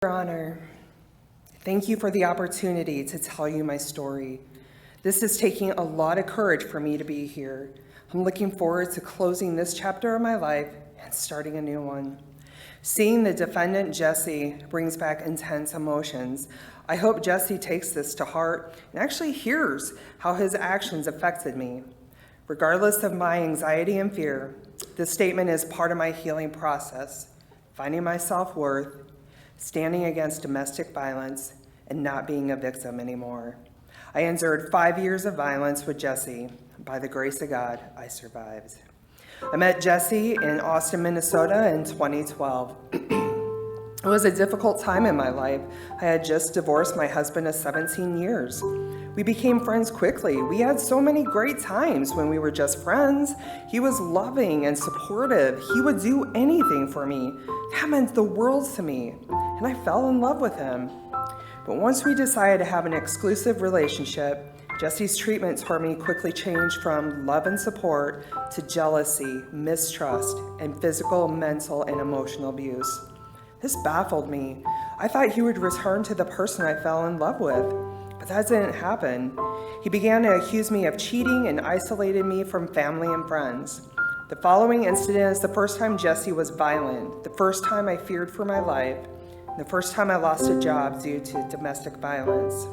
Your Honor, thank you for the opportunity to tell you my story. This is taking a lot of courage for me to be here. I'm looking forward to closing this chapter of my life and starting a new one. Seeing the defendant, Jesse, brings back intense emotions. I hope Jesse takes this to heart and actually hears how his actions affected me. Regardless of my anxiety and fear, this statement is part of my healing process, finding my self-worth, standing against domestic violence, and not being a victim anymore. I endured 5 years of violence with Jesse. By the grace of God, I survived. I met Jesse in Austin, Minnesota in 2012. It was a difficult time in my life. I had just divorced my husband of 17 years. We became friends quickly. We had so many great times when we were just friends. He was loving and supportive. He would do anything for me. That meant the world to me, and I fell in love with him. But once we decided to have an exclusive relationship, Jesse's treatment toward me quickly changed from love and support to jealousy, mistrust, and physical, mental, and emotional abuse. This baffled me. I thought he would return to the person I fell in love with, but that didn't happen. He began to accuse me of cheating and isolated me from family and friends. The following incident is the first time Jesse was violent, the first time I feared for my life, and the first time I lost a job due to domestic violence.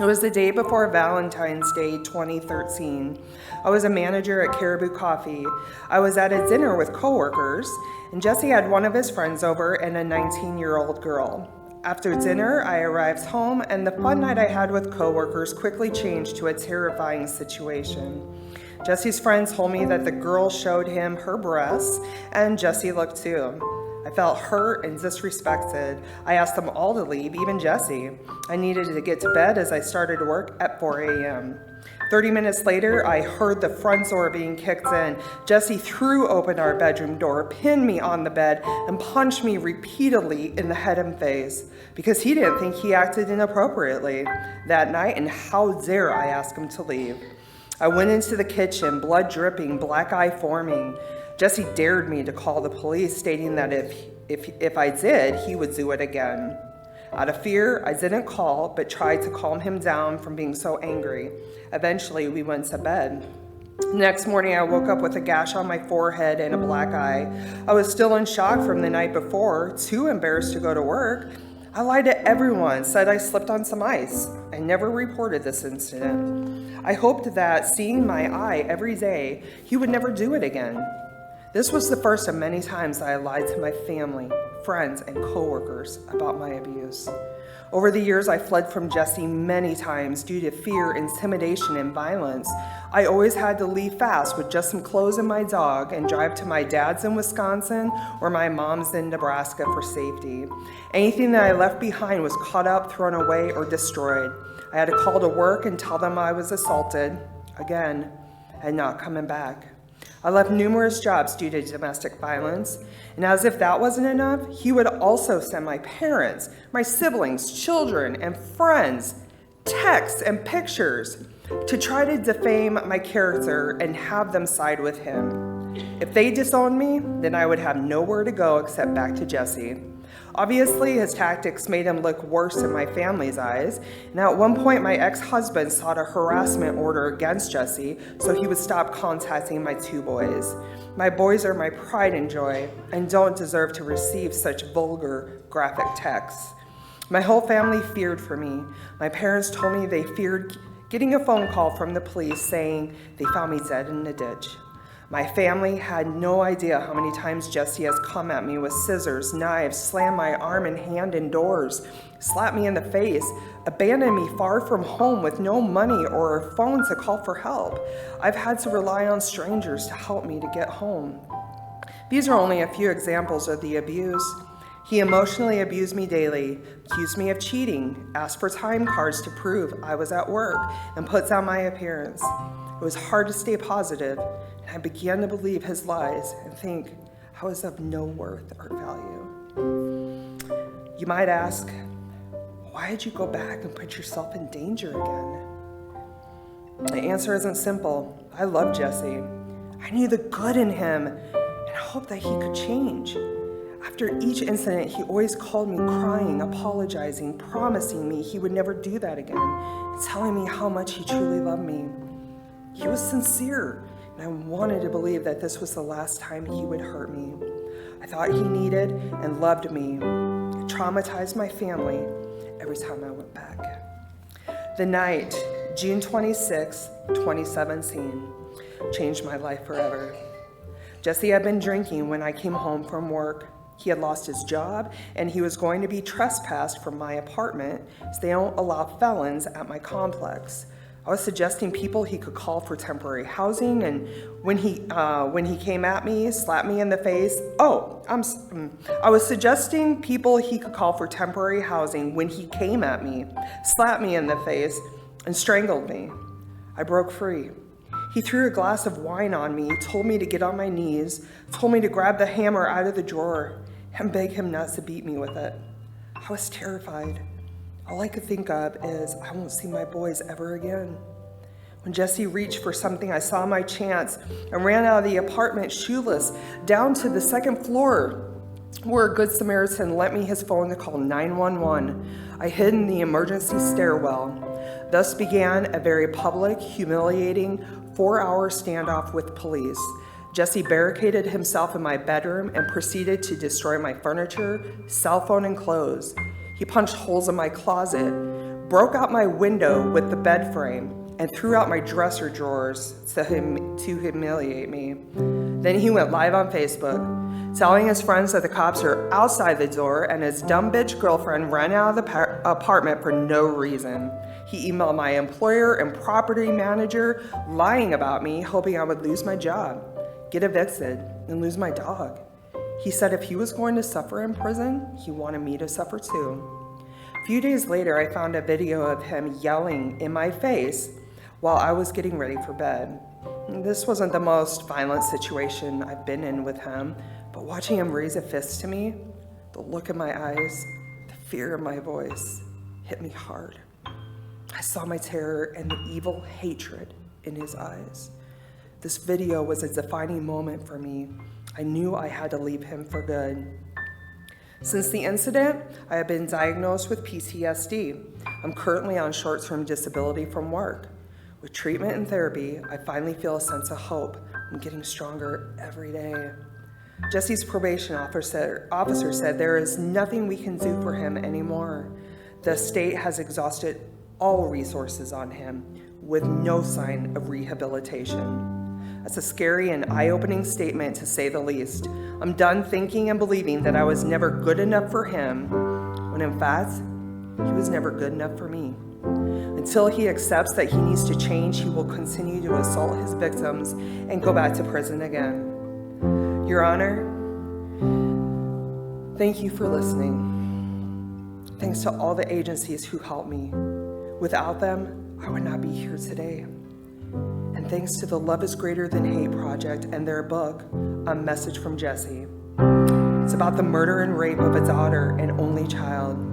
It was the day before Valentine's Day 2013. I was a manager at Caribou Coffee. I was at a dinner with coworkers, and Jesse had one of his friends over and a 19-year-old girl. After dinner, I arrived home, and the fun night I had with coworkers quickly changed to a terrifying situation. Jesse's friends told me that the girl showed him her breasts, and Jesse looked too. I felt hurt and disrespected. I asked them all to leave, even Jesse. I needed to get to bed as I started work at 4 a.m. 30 minutes later, I heard the front door being kicked in. Jesse threw open our bedroom door, pinned me on the bed, and punched me repeatedly in the head and face because he didn't think he acted inappropriately that night, and how dare I ask him to leave. I went into the kitchen, blood dripping, black eye forming. Jesse dared me to call the police, stating that if I did, he would do it again. Out of fear, I didn't call, but tried to calm him down from being so angry. Eventually, we went to bed. Next morning, I woke up with a gash on my forehead and a black eye. I was still in shock from the night before, too embarrassed to go to work. I lied to everyone, said I slipped on some ice. I never reported this incident. I hoped that seeing my eye every day, he would never do it again. This was the first of many times I lied to my family, friends, and coworkers about my abuse. Over the years, I fled from Jesse many times due to fear, intimidation, and violence. I always had to leave fast with just some clothes and my dog and drive to my dad's in Wisconsin or my mom's in Nebraska for safety. Anything that I left behind was caught up, thrown away, or destroyed. I had to call to work and tell them I was assaulted, again, and not coming back. I left numerous jobs due to domestic violence, and as if that wasn't enough, he would also send my parents, my siblings, children, and friends texts and pictures to try to defame my character and have them side with him. If they disowned me, then I would have nowhere to go except back to Jesse. Obviously, his tactics made him look worse in my family's eyes, and at one point my ex-husband sought a harassment order against Jesse so he would stop contacting my two boys. My boys are my pride and joy and don't deserve to receive such vulgar, graphic texts. My whole family feared for me. My parents told me they feared getting a phone call from the police saying they found me dead in a ditch. My family had no idea how many times Jesse has come at me with scissors, knives, slammed my arm and hand in doors, slapped me in the face, abandoned me far from home with no money or a phone to call for help. I've had to rely on strangers to help me to get home. These are only a few examples of the abuse. He emotionally abused me daily, accused me of cheating, asked for time cards to prove I was at work, and put down my appearance. It was hard to stay positive, and I began to believe his lies and think I was of no worth or value. You might ask, why did you go back and put yourself in danger again? The answer isn't simple. I love Jesse. I knew the good in him and hoped that he could change. After each incident, he always called me crying, apologizing, promising me he would never do that again, and telling me how much he truly loved me. He was sincere, and I wanted to believe that this was the last time he would hurt me. I thought he needed and loved me. It traumatized my family every time I went back. The night, June 26, 2017, changed my life forever. Jesse had been drinking when I came home from work. He had lost his job, and he was going to be trespassed from my apartment, as they don't allow felons at my complex. I was suggesting people he could call for temporary housing, and when he came at me, slapped me in the face. I was suggesting people he could call for temporary housing when he came at me, slapped me in the face, and strangled me. I broke free. He threw a glass of wine on me, told me to get on my knees, told me to grab the hammer out of the drawer, and beg him not to beat me with it. I was terrified. All I could think of is, I won't see my boys ever again. When Jesse reached for something, I saw my chance and ran out of the apartment shoeless down to the second floor, where a good Samaritan lent me his phone to call 911. I hid in the emergency stairwell. Thus began a very public, humiliating 4-hour standoff with police. Jesse barricaded himself in my bedroom and proceeded to destroy my furniture, cell phone, and clothes. He punched holes in my closet, broke out my window with the bed frame, and threw out my dresser drawers to humiliate me. Then he went live on Facebook, telling his friends that the cops are outside the door, and his dumb bitch girlfriend ran out of the apartment for no reason. He emailed my employer and property manager, lying about me, hoping I would lose my job, get evicted, and lose my dog. He said if he was going to suffer in prison, he wanted me to suffer too. A few days later, I found a video of him yelling in my face while I was getting ready for bed. This wasn't the most violent situation I've been in with him, but watching him raise a fist to me, the look in my eyes, the fear in my voice hit me hard. I saw my terror and the evil hatred in his eyes. This video was a defining moment for me. I knew I had to leave him for good. Since the incident, I have been diagnosed with PTSD. I'm currently on short-term disability from work. With treatment and therapy, I finally feel a sense of hope. I'm getting stronger every day. Jesse's probation officer said there is nothing we can do for him anymore. The state has exhausted all resources on him with no sign of rehabilitation. That's a scary and eye-opening statement, to say the least. I'm done thinking and believing that I was never good enough for him, when in fact, he was never good enough for me. Until he accepts that he needs to change, he will continue to assault his victims and go back to prison again. Your Honor, thank you for listening. Thanks to all the agencies who helped me. Without them, I would not be here today. And thanks to the Love is Greater Than Hate project and their book, A Message from Jesse. It's about the murder and rape of a daughter and only child.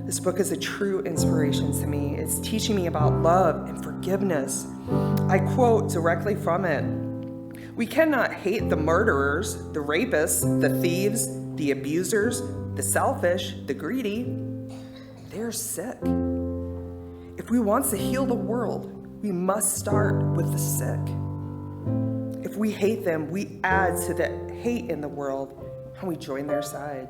This book is a true inspiration to me. It's teaching me about love and forgiveness. I quote directly from it. We cannot hate the murderers, the rapists, the thieves, the abusers, the selfish, the greedy. They're sick. If we want to heal the world, we must start with the sick. If we hate them, we add to the hate in the world, and we join their side.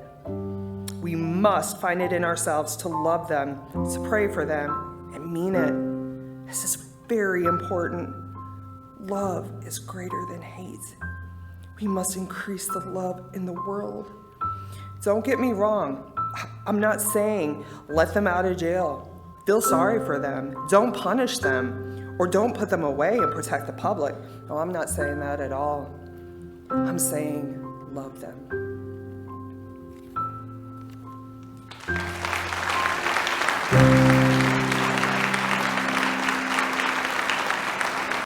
We must find it in ourselves to love them, to pray for them, and mean it. This is very important. Love is greater than hate. We must increase the love in the world. Don't get me wrong. I'm not saying let them out of jail. Feel sorry for them. Don't punish them. Or don't put them away and protect the public. No, I'm not saying that at all. I'm saying love them.